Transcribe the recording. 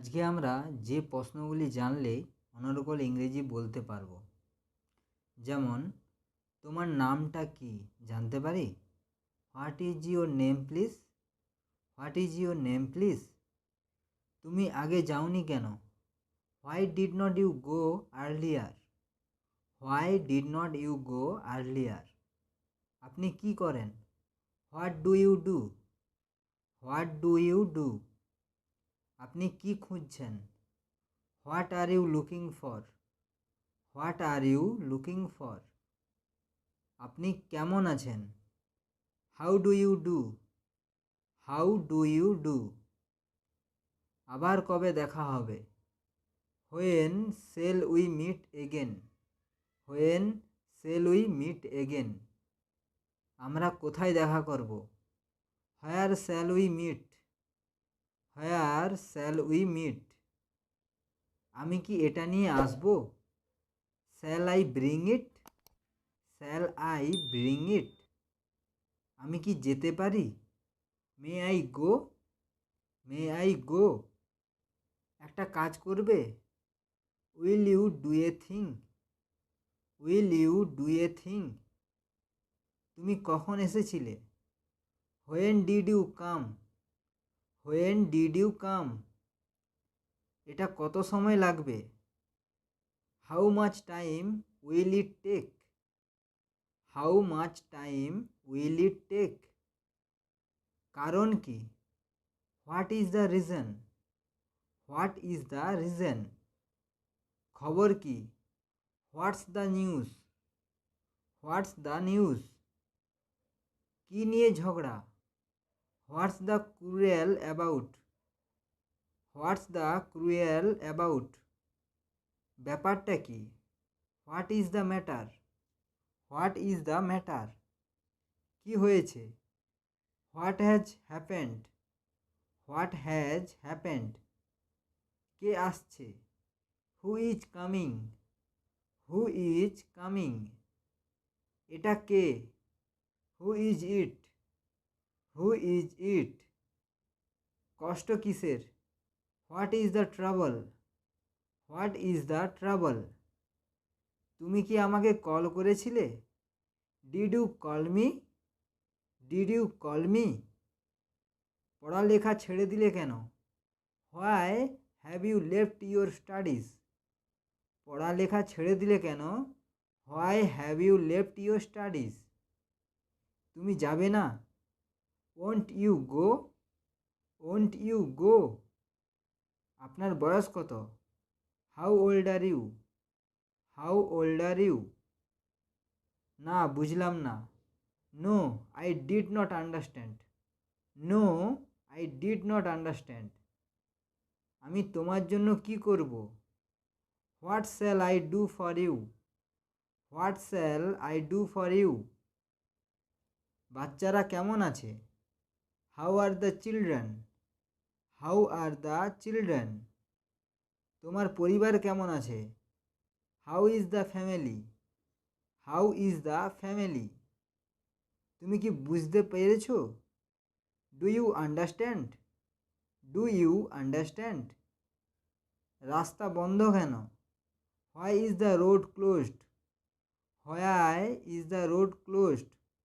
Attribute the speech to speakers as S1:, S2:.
S1: আজকে আমরা যে প্রশ্নগুলি জানলে অনর্গল ইংরেজি বলতে পারবো। যেমন, তোমার নামটা কি জানতে পারি? What is your name please? What is your name please? তুমি আগে যাওনি কেন? Why did not you go earlier? Why did not you go earlier? আপনি কি করেন? What do you do? What do you do? আপনি কি খুঁজছেন? What are you looking for? What are you looking for? আপনি কেমন আছেন? How do you do? How do you do? আবার কবে দেখা হবে? When shall we meet again? When shall we meet again? আমরা কোথায় দেখা করব? Where shall we meet? Where shall we meet? আমি কি এটা নিয়ে আসবো? Shall I bring it? Shall I bring it? আমি কি যেতে পারি? May I go? May I go? একটা কাজ করবে? Will you do a thing? Will you do a thing? তুমি কখন এসেছিলে? When did you come? When did you come? এটা কত সময় লাগবে? How much time will it take? How much time will it take? কারণ কি? What is the reason? What is the reason? খবর কি? What's the news? What's the news? কি নিয়ে ঝগড়া? What's the quarrel about? What's the quarrel about? ব্যাপারটা কি? What is the matter? What is the matter? কি হয়েছে? What has happened? What has happened? কে আসছে? Who is coming? Who is coming? এটা কে? Who is it? Who is it? কষ্ট কিসের? What is the trouble? What is the trouble? তুমি কি আমাকে কল করেছিলে? Did you call me? Did you call me? পড়ালেখা ছেড়ে দিলে কেন? Why have you left your studies? পড়ালেখা ছেড়ে দিলে কেন? Why have you left your studies? তুমি যাবে না? Won't you go? Won't you go? আপনার বয়স কত? How old are you? How old are you? না, বুঝলাম না। No, I did not understand. No, I did not understand. আমি তোমার জন্য কি করব? What shall I do for you? What shall I do for you? বাচ্চারা কেমন আছে? How are the children? How are the children? তোমার পরিবার কেমন আছে? How is the family? How is the family? তুমি কি বুঝতে পেরেছ? Do you understand? Do you understand? রাস্তা বন্ধ কেন? Why is the road closed? Why is the road closed?